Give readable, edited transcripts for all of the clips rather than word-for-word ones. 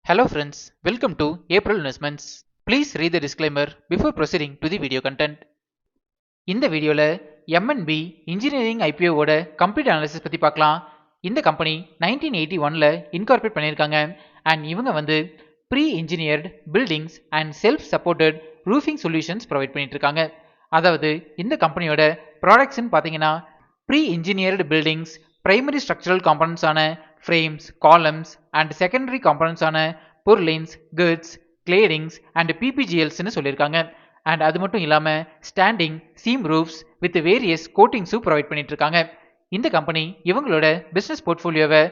Hello friends, welcome to April Investments. Please read the disclaimer before proceeding to the video content. இந்த வீடியோல M&B engineering IPO ஓட complete analysis பத்தி பார்க்கலாம். இந்த company 1981ல incorporate பண்ணிருக்காங்க and இவங்க வந்து pre-engineered buildings and self-supported roofing solutions provide பண்ணிட்டு இருக்காங்க. அதாவது இந்த கம்பெனியோட ப்ராடக்ட்ஸ்னு பாத்தீங்கன்னா pre-engineered buildings, primary structural components ஆன frames, columns and secondary components ஆன purlins, girts, claddings and PPGLs னு சொல்லிருக்காங்க. and அது மட்டும் இல்லாம standing seam roofs with various coatings provide பண்ணிட்டு இருக்காங்க. இந்த கம்பெனி இவங்களோட பிசினஸ் போர்ட்ஃபோலியோவை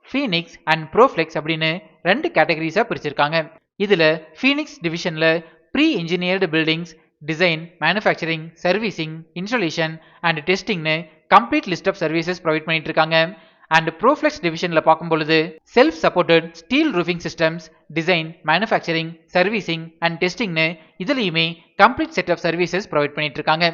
ஃபீனிக்ஸ் அண்ட் ப்ரோஃப்ளெக்ஸ் அப்படின்னு ரெண்டு கேட்டகரிஸா பிரிச்சிருக்காங்க. இதுல ஃபீனிக்ஸ் டிவிஷன்ல pre engineered buildings, design, manufacturing, servicing, installation and டெஸ்டிங்னு complete list of services provide பண்ணிட்டு இருக்காங்க. அண்ட் ப்ரோஃப்ளெக்ஸ் டிவிஷன்ல பார்க்கும்பொழுது self supported steel roofing systems, design, manufacturing, servicing and டெஸ்டிங்னு இதுலயுமே complete set of services provide பண்ணிட்டு இருக்காங்க.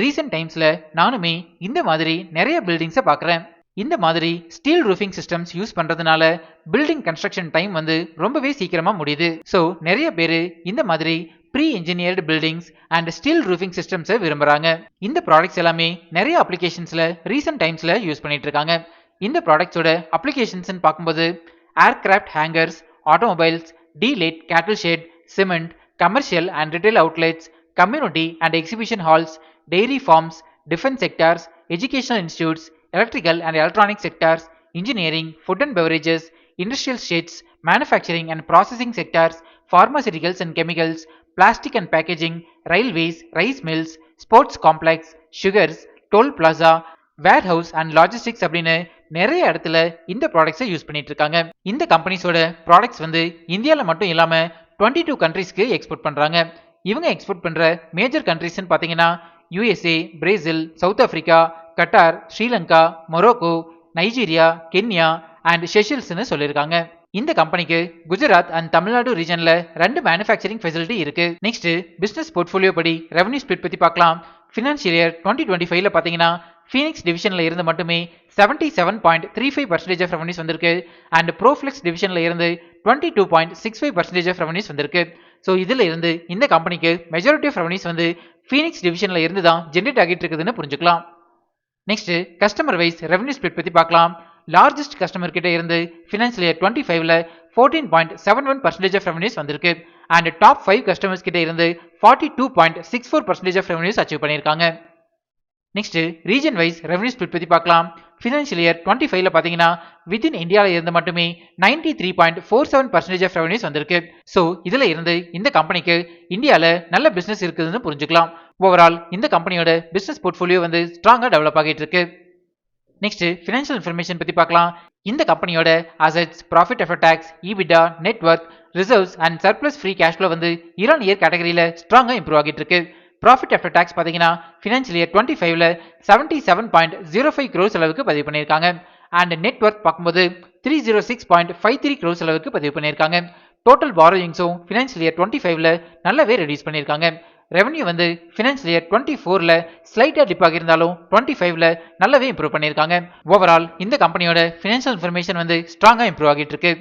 ரீசெண்ட் டைம்ஸ்ல நானுமே இந்த மாதிரி நிறைய பில்டிங்ஸை பார்க்குறேன். இந்த மாதிரி ஸ்டீல் ரூஃபிங் சிஸ்டம்ஸ் யூஸ் பண்றதுனால பில்டிங் கன்ஸ்ட்ரக்ஷன் டைம் வந்து ரொம்பவே சீக்கிரமா முடியுது. ஸோ நிறைய பேர் இந்த மாதிரி pre engineered buildings and steel roofing சிஸ்டம்ஸை விரும்புறாங்க. இந்த ப்ராடக்ட்ஸ் எல்லாமே நிறைய அப்ளிகேஷன்ஸ்ல ரீசெண்ட் டைம்ஸ்ல யூஸ் பண்ணிட்டு இருக்காங்க. இந்த ப்ராடக்ட்ஸோட அப்ளிகேஷன்ஸ் பார்க்கும்போது ஏர்கிராஃப்ட் ஹேங்கர்ஸ், ஆட்டோமொபைல்ஸ், டீலேட் cattle shed, cement, commercial and retail outlets, community and exhibition halls, dairy farms, defense sectors, educational institutes, electrical and electronic sectors, engineering, food and beverages, industrial sheds, manufacturing and processing sectors, pharmaceuticals and chemicals, plastic and packaging, railways, rice mills, sports complex, sugars, toll plaza, warehouse and logistics அப்படின்னு நிறைய இடத்துல இந்த ப்ராடக்ட்ஸை use பண்ணிட்டு இருக்காங்க. இந்த கம்பெனிஸோட products வந்து இந்தியாவில் மட்டும் இல்லாம 22 கண்ட்ரீஸ்க்கு எக்ஸ்போர்ட் பண்றாங்க. இவங்க எக்ஸ்போர்ட் பண்ற மேஜர் கண்ட்ரீஸ்ன்னு பாத்தீங்கன்னா USA, Brazil, South Africa, Qatar, Sri Lanka, Morocco, Nigeria, Kenya and செஷல்ஸ்னு சொல்லியிருக்காங்க. இந்த கம்பெனிக்கு குஜராத் அண்ட் தமிழ்நாடு ரீஜன்ல ரெண்டு மேனுஃபேக்சரிங் ஃபெசிலிட்டி இருக்கு. நெக்ஸ்ட் பிசினஸ் போர்ட்ஃபோலியோ படி ரெவன்யூ ஸ்பிளிட் பத்தி பார்க்கலாம். ஃபினான்ஷியல் இயர் 2025ல பாத்தீங்கன்னா ஃபீனிக்ஸ் டிவிஷன்ல இருந்து மட்டுமே 77.35% ஆஃப் ரெவன்யூஸ் வந்திருக்கு அண்ட் ப்ரோஃப்ளெக்ஸ் டிவிஷன்ல இருந்து 22.65% ஆஃப் ரெவன்யூஸ் வந்திருக்கு. ஸோ இதுல இருந்து இந்த கம்பெனிக்கு மெஜாரிட்டி ஆஃப் ரெவன்யூஸ் வந்து ஃபீனிக்ஸ் டிவிஷன்ல இருந்து தான் ஜென்ரேட் ஆகிட்டு இருக்குதுன்னு புரிஞ்சுக்கலாம். Next customer wise revenue split பத்தி பார்க்கலாம். லார்ஜஸ்ட் கஸ்டமர் கிட்ட இருந்து ஃபினான்ஷியல் இயர் 25ல 14.71% ஆஃப் ரெவன்யூஸ் வந்திருக்கு அண்ட் டாப் 5 கஸ்டமர்ஸ் கிட்ட இருந்து 42.64% ஆஃப் ரெவன்யூஸ் அச்சீவ் பண்ணியிருக்காங்க. Next region wise revenue split பத்தி பார்க்கலாம். ஃபினான்ஷியல் இயர் 25ல பாத்தீங்கன்னா வித்தின் இந்தியாவில் இருந்து மட்டுமே 93.47% ஆஃப் ரெவன்யூஸ் வந்திருக்கு. ஸோ இதுல இருந்து இந்த கம்பெனிக்கு இந்தியாவில் நல்ல பிசினஸ் இருக்குதுன்னு புரிஞ்சுக்கலாம். ஓவரால் இந்த கம்பெனியோட பிசினஸ் போர்ட்ஃபோலியோ வந்து ஸ்ட்ராங்கா டெவலப் ஆகிட்டு இருக்கு. நெக்ஸ்ட் ஃபினான்ஷியல் இன்ஃபர்மேஷன் பத்தி பார்க்கலாம். இந்த கம்பெனியோட assets, profit after tax, EBITDA, net worth, reserves and surplus free cash flow வந்து இயர் கேட்டகரியில ஸ்ட்ராங்கா இம்ப்ரூவ் ஆகிட்டு இருக்கு. ப்ராஃபிட் ஆஃப்டர் டாக்ஸ் பாத்தீங்கன்னா ஃபினான்ஷியல் இயர் 25ல 77.05 crores அளவுக்கு பதிவு பண்ணியிருக்காங்க அண்ட் நெட் வொர்த் பார்க்கும்போது 306.53 crores அளவுக்கு பதிவு பண்ணியிருக்காங்க. டோட்டல் பாரோயிங்ஸும் ஃபினான்ஷியல் இயர் 25ல நல்லாவே ரெடியூஸ் பண்ணியிருக்காங்க. ரெவன்யூ வந்து ஃபினான்ஷியல் இயர் 24ல ஸ்லைட்டா டிப் ஆகியிருந்தாலும் 25ல நல்லாவே இம்ப்ரூவ் பண்ணியிருக்காங்க. ஓவரால் இந்த கம்பெனியோட ஃபினான்ஷியல் இன்ஃபர்மேஷன் வந்து ஸ்ட்ராங்கா இம்ப்ரூவ் ஆகிட்டு இருக்கு.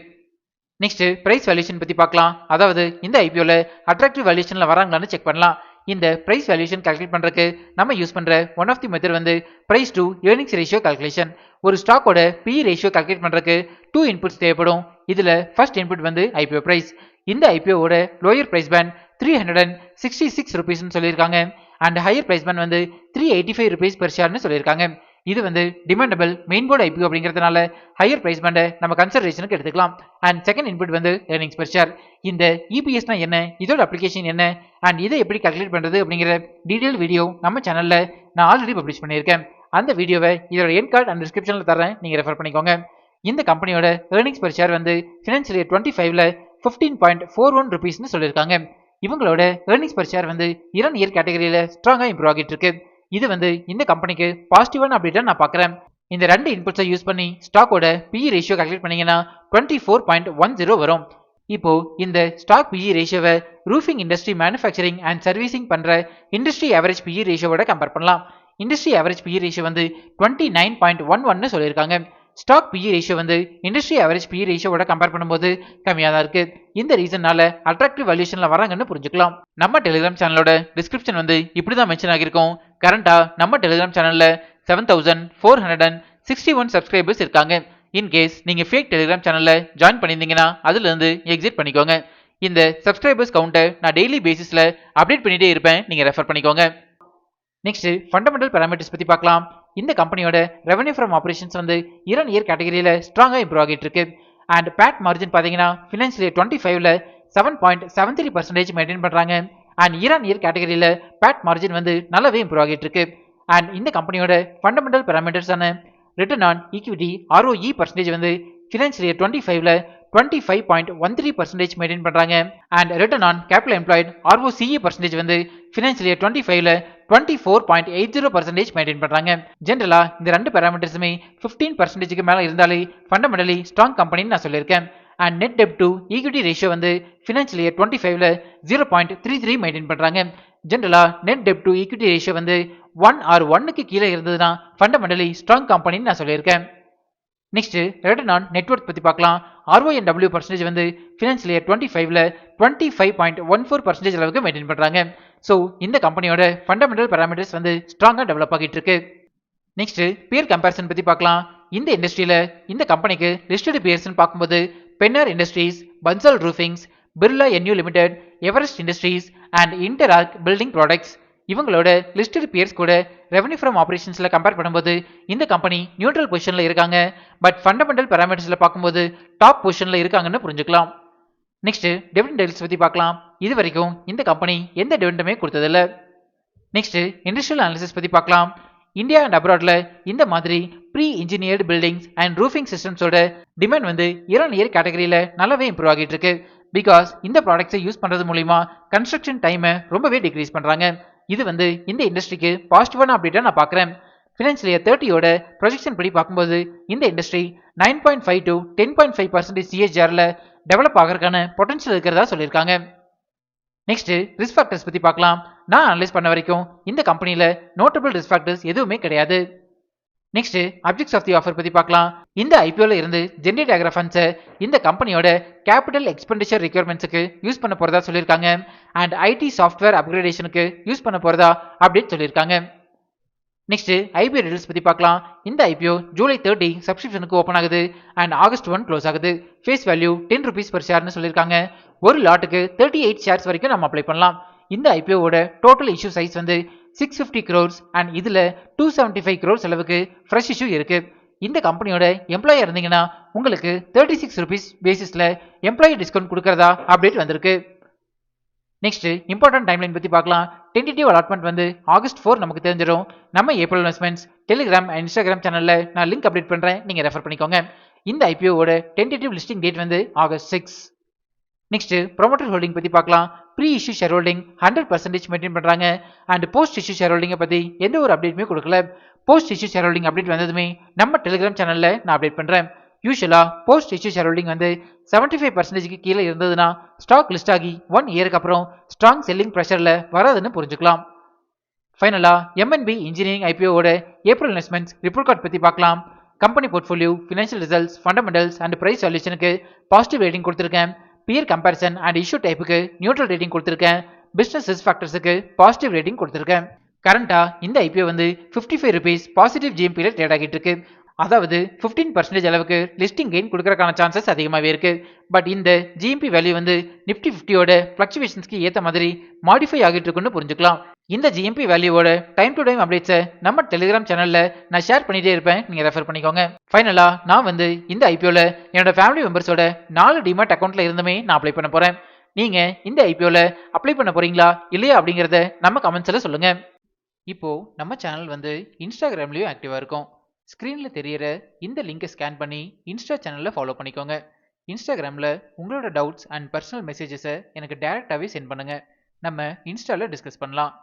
நெக்ஸ்ட் பிரைஸ் வேல்யூஷன் பத்தி பார்க்கலாம். அதாவது இந்த ஐபிஓல அட்ராக்டிவ் வேல்யூஷன்ல வராங்களான்னு செக் பண்ணலாம். இந்த பிரைஸ் வேல்யூஷன் கால்குலேட் பண்றதுக்கு நம்ம யூஸ் பண்ற ஒன் ஆஃப் தி மெத்தட் வந்து price to earnings ratio calculation. ஒரு ஸ்டாக்கோட PE ரேஷியோ கால்குலேட் பண்றதுக்கு 2 இன்புட்ஸ் தேவைப்படும். இதுல ஃபர்ஸ்ட் இன்புட் வந்து ஐபிஓ பிரைஸ். இந்த ஐபிஓவோட லோயர் பிரைஸ் பேண்ட் 366 rupeesனு சொல்லியிருக்காங்க அண்ட் ஹையர் பிரைஸ் பேண்ட் வந்து 385 rupees per shareனு சொல்லியிருக்காங்க. இது வந்து டிமாண்டபிள் மெயின் போர்டு ஐபிஓ அப்படிங்கிறதுனால ஹையர் பிரைஸ் பேண்டை நம்ம கன்சிடரேஷனுக்கு எடுத்துக்கலாம். அண்ட் செகண்ட் இன்புட் வந்து ஏர்னிங்ஸ் பெர் ஷேர். இந்த EPSனா என்ன, இதோட அப்ளிகேஷன் என்ன அண்ட் இதை எப்படி கால்குலேட் பண்றது அப்படிங்கிற டீடைல் வீடியோ நம்ம சேனல்ல நான் ஆல்ரெடி பப்ளிஷ் பண்ணியிருக்கேன். அந்த வீடியோவை இதோட எண்ட் கார்டு அண்ட் டிஸ்கிரிப்ஷன்ல தரேன், நீங்க ரெஃபர் பண்ணிக்கோங்க. இந்த கம்பெனியோட ஏர்னிங்ஸ் பெர் ஷேர் வந்து ஃபினான்ஷியல் இயர் 25ல 15.41 rupeesனு சொல்லியிருக்காங்க. இவங்களோட ஏர்னிங்ஸ் பெர் ஷேர் வந்து இயர் கேட்டகரியில ஸ்ட்ராங்கா இம்ப்ரூவ் ஆகிட்டு இருக்கு. இது வந்து இந்த கம்பெனிக்கு பாசிட்டிவான அப்டேட்டா நான் பார்க்குறேன். இந்த ரெண்டு இன்புட்ஸை யூஸ் பண்ணி ஸ்டாக்கோட PE ரேஷியோ கால்குலேட் பண்ணீங்கன்னா 24.10 வரும். இப்போ இந்த ஸ்டாக் PE ரேஷியோவை roofing industry, manufacturing and servicing பண்ற இண்டஸ்ட்ரி ஆவரேஜ் PE ரேஷியோட கம்பேர் பண்ணலாம். இண்டஸ்ட்ரி ஆவரேஜ் PE ரேஷியோ வந்து 29.11னு சொல்லியிருக்காங்க. ஸ்டாக் PE ரேஷியோ வந்து இண்டஸ்ட்ரி ஆவரேஜ் PE ரேஷியோட கம்பேர் பண்ணும்போது கம்மியாக தான் இருக்கு. இந்த ரீசன்னால அட்ராக்டிவ் வேல்யூஷன்ல வராங்கன்னு புரிஞ்சுக்கலாம். நம்ம டெலிகிராம் சேனலோட டிஸ்கிரிப்ஷன் வந்து இப்படி தான் மென்ஷன் ஆகிருக்கும். கரண்டா நம்ம டெலிகிராம் சேனல்ல 7461 சப்ஸ்கிரைபர்ஸ் இருக்காங்க. இன்கேஸ் நீங்க ஃபேக் டெலிகிராம் சேனல்ல ஜாயின் பண்ணியிருந்தீங்கன்னா அதுல இருந்து எக்ஸிட் பண்ணிக்கோங்க. இந்த சப்ஸ்கிரைபர்ஸ் கவுண்டை நான் டெய்லி பேசிஸ்ல அப்டேட் பண்ணிட்டே இருப்பேன், நீங்க ரெஃபர் பண்ணிக்கோங்க. நெக்ஸ்ட் ஃபண்டமெண்டல் பாராமீட்டர்ஸ் பத்தி பார்க்கலாம். இந்த கம்பெனியோட ரெவன்யூ ஃப்ரம் ஆபரேஷன்ஸ் வந்து இயர் கேட்டகரியில ஸ்ட்ராங்கா இம்ப்ரூவ் ஆகிட்டு இருக்கு. அண்ட் பேட் மார்ஜின் பாத்தீங்கன்னா ஃபினான்ஷியல் இயர் 25ல 7.73% மெயின்டைன் பண்றாங்க. அண்ட் இயர் கேட்டகரியில பேட் மார்ஜின் வந்து நல்லாவே இம்ப்ரூவ் ஆகிட்டு இருக்கு. அண்ட் இந்த கம்பெனியோட ஃபண்டமெண்டல் பாராமீட்டர்ஸான return on equity ROE percentage வந்து ஃபினான்ஷியல் இயர் 25ல 25.13% மெயின்டைன் பண்றாங்க. And return on capital employed ROCE percentage வந்து ஃபினான்ஷியல் இயர் 25ல 24.80% மெயின்டைன் பண்றாங்க. ஜெனரலா இந்த ரெண்டு பாராமீட்டர்ஸுமே 15%க்கு மேல இருந்தாலே ஃபண்டமெண்டலி ஸ்ட்ராங் கம்பெனின்னு நான் சொல்லியிருக்கேன். அண்ட் நெட் டெப்ட் டு ஈக்விட்டி ரேஷியோ வந்து ஃபினான்ஷியல் இயர் 25ல 0.33 மெயின்டைன் பண்றாங்க. ஜெனரலா நெட் டெப்ட் டு ஈக்விட்டி ரேஷியோ வந்து 1 or 1க்கு கீழே இருந்ததுன்னா ஃபண்டமெண்டலி ஸ்ட்ராங் கம்பெனின்னு நான் சொல்லியிருக்கேன். நெக்ஸ்ட் ரிட்டர்ன் ஆன் நெட்வொர்க் பத்தி பார்க்கலாம். RONW பர்சன்டேஜ் வந்து ஃபினான்ஷியல் இயர் 25ல 25.14% அளவுக்கு மெயின்டைன் பண்றாங்க. ஸோ இந்த கம்பெனியோட ஃபண்டமெண்டல் பாராமீட்டர்ஸ் வந்து ஸ்ட்ராங்கா டெவலப் ஆகிட்டு இருக்கு. நெக்ஸ்ட் பியர் கம்பேரிசன் பத்தி பார்க்கலாம். இந்த இண்டஸ்ட்ரியில இந்த கம்பெனிக்கு லிஸ்டட் பியர்ஸ்னு பார்க்கும்போது Pennar industries, Bansal roofings, Birla NU limited, Everest industries and Interarch building products இவங்களோட லிஸ்டட் பியர்ஸ் கூட ரெவன்யூ ஃப்ரம் ஆபரேஷன்ஸ்ல கம்பேர் பண்ணும்போது இந்த கம்பெனி நியூட்ரல் பொசிஷன்ல இருக்காங்க. பட் ஃபண்டமெண்டல் பாராமீட்டர்ஸ்ல பார்க்கும்போது டாப் பொசிஷன்ல இருக்காங்கன்னு புரிஞ்சுக்கலாம். நெக்ஸ்ட் டிவிடெண்ட் டீல்ஸ் பத்தி பார்க்கலாம். இது வரைக்கும் இந்த கம்பெனி எந்த டிவிடெண்டுமே கொடுத்ததில்ல. நெக்ஸ்ட் இண்டஸ்ட்ரியல் அனாலிசிஸ் பத்தி பார்க்கலாம். இந்தியா அண்ட் அப்ராட்ல இந்த மாதிரி pre engineered buildings and roofing சிஸ்டம்ஸோட டிமாண்ட் வந்து இயர் கேட்டகரியில நல்லாவே இம்ப்ரூவ் ஆகிட்டு இருக்கு. பிகாஸ் இந்த ப்ராடக்ட்ஸை யூஸ் பண்றது மூலியமா கன்ஸ்ட்ரக்ஷன் டைமை ரொம்பவே டிக்ரீஸ் பண்றாங்க. இது வந்து இந்த இண்டஸ்ட்ரிக்கு பாசிட்டிவான அப்டேட்டா நான் பார்க்குறேன். ஃபினான்ஷியல் இயர் 30யோட ப்ரொஜெக்ஷன் படி பார்க்கும்போது இந்த இண்டஸ்ட்ரி 9.5 to 10.5% CAGRல டெவலப் ஆகிறதுக்கான பொட்டன்ஷியல் இருக்கிறதா சொல்லியிருக்காங்க. நெக்ஸ்ட் ரிஸ்க் ஃபேக்டர்ஸ் பத்தி பார்க்கலாம். நான் அனலைஸ் பண்ண வரைக்கும் இந்த கம்பெனில நோட்டபிள் ரிஸ்க் ஃபேக்டர்ஸ் எதுவுமே கிடையாது. Next objects of the offer பத்தி பார்க்கலாம். இந்த IPOல இருந்து ஜெனரேட் ஆகிற ஃபண்ட்ஸை இந்த கம்பெனியோட கேபிட்டல் எக்ஸ்பெண்டிச்சர் ரிக்யர்மெண்ட்ஸுக்கு யூஸ் பண்ண போறதா சொல்லியிருக்காங்க. அண்ட் IT சாஃப்ட்வேர் அப்கிரேடேஷனுக்கு யூஸ் பண்ண போறதா அப்டேட் சொல்லியிருக்காங்க. நெக்ஸ்ட் IPO டீடைல்ஸ் பத்தி பார்க்கலாம். இந்த IPO ஜூலை 30 சப்ஸ்கிரிப்ஷனுக்கு ஓப்பன் ஆகுது அண்ட் ஆகஸ்ட் 1 க்ளோஸ் ஆகுது. ஃபேஸ் வேல்யூ 10 rupees per ஷேர்னு சொல்லியிருக்காங்க. ஒரு லாட்டுக்கு 38 ஷேர்ஸ் வரைக்கும் நம்ம அப்ளை பண்ணலாம். இந்த IPOவோட டோட்டல் இஷ்யூ சைஸ் வந்து 650 crores அண்ட் இதுல 275 crores அளவுக்கு ஃப்ரெஷ் இஷ்யூ இருக்கு. இந்த கம்பெனியோட எம்ப்ளாயி இருந்தீங்கன்னா உங்களுக்கு 36 rupees பேசிஸ்ல எம்ப்ளாயி டிஸ்கவுண்ட் கொடுக்கறதா அப்டேட் வந்திருக்கு. நெக்ஸ்ட் இம்பார்ட்டன்ட் டைம்லைன் பத்தி பார்க்கலாம். டென்டேட்டிவ் அலாட்மெண்ட் வந்து ஆகஸ்ட் 4 நமக்கு தெரிஞ்சிடும். நம்ம April investments Telegram and Instagram சேனல்ல நான் லிங்க் அப்டேட் பண்றேன், நீங்க ரெஃபர் பண்ணிக்கோங்க. இந்த IPOவோட டென்டேட்டிவ் லிஸ்டிங் டேட் வந்து ஆகஸ்ட் 6. நெக்ஸ்ட் ப்ரொமோட்டர் ஹோல்டிங் பத்தி பார்க்கலாம். Pre issue share holding 100% maintain பண்றாங்க. அண்ட் போஸ்ட் இஷ்யூ ஷேர் ஹோல்டிங்கை பத்தி எந்த ஒரு அப்டேட்டுமே கொடுக்கல. Post issue share holding update வந்ததுமே நம்ம டெலிகிராம் சேனல்ல நான் அப்டேட் பண்றேன். யூஷுவலா போஸ்ட் இஷ்யூ ஷேர் ஹோல்டிங் வந்து 75%க்கு கீழே இருந்ததுன்னா ஸ்டாக் லிஸ்ட் ஆகி 1 இயருக்கு அப்புறம் ஸ்ட்ராங் செல்லிங் ப்ரெஷர்ல வராதுன்னு புரிஞ்சுக்கலாம். ஃபைனலா MNB இன்ஜினியரிங் IPOவோட ஏப்ரல் இன்வெஸ்ட்மெண்ட்ஸ் ரிப்போர்ட் கார்டு பத்தி பார்க்கலாம். Company portfolio, financial results, fundamentals and price வேல்யூஷனுக்கு பாசிட்டிவ் ரேட்டிங் கொடுத்திருக்கேன். பியர் கம்பேரிசன் அண்ட் இஷ்யூ டைப்புக்கு நியூட்ரல் ரேட்டிங் கொடுத்திருக்கேன். பிசினஸ் ரிஸ்க் ஃபேக்டர்ஸுக்கு பாசிட்டிவ் ரேட்டிங் கொடுத்திருக்கேன். கரண்டா இந்த IPO வந்து 55 rupees பாசிட்டிவ் GMPல ட்ரேட் ஆகிட்டு இருக்கு. அதாவது 15% அளவுக்கு லிஸ்டிங் கெயின் கொடுக்கறதுக்கான சான்சஸ் அதிகமாகவே இருக்கு. பட் இந்த GMP வேல்யூ வந்து நிஃப்டி 50யோட ஃபிளக்சுவேஷன்ஸ்க்கு ஏற்ற மாதிரி மாடிஃபை ஆகிட்டு இருக்குன்னு புரிஞ்சுக்கலாம். இந்த GMP வேல்யூவோட டைம் டு டைம் அப்டேட்ஸை நம்ம டெலிகிராம் சேனல்ல நான் ஷேர் பண்ணிட்டே இருப்பேன், நீங்க ரெஃபர் பண்ணிக்கோங்க. ஃபைனலா நான் வந்து இந்த IPOல என்னோட ஃபேமிலி மெம்பர்ஸோட 4 டிமேட் அக்கௌண்ட்ல இருந்துமே நான் அப்ளை பண்ண போறேன். நீங்க இந்த IPOல அப்ளை பண்ண போறீங்களா இல்லையா அப்படிங்கறத நம்ம கமெண்ட்ஸ்ல சொல்லுங்க. இப்போ நம்ம சேனல் வந்து இன்ஸ்டாகிராம்லயும் ஆக்டிவா இருக்கும். ஸ்க்ரீன்ல தெரியற இந்த லிங்கை ஸ்கேன் பண்ணி இன்ஸ்டா சேனல்ல ஃபாலோ பண்ணிக்கோங்க. இன்ஸ்டாகிராம்ல உங்களோட டவுட்ஸ் அண்ட் பர்சனல் மெசேஜஸை எனக்கு டைரக்டாவே சென்ட் பண்ணுங்க. நம்ம இன்ஸ்டால டிஸ்கஸ் பண்ணலாம்.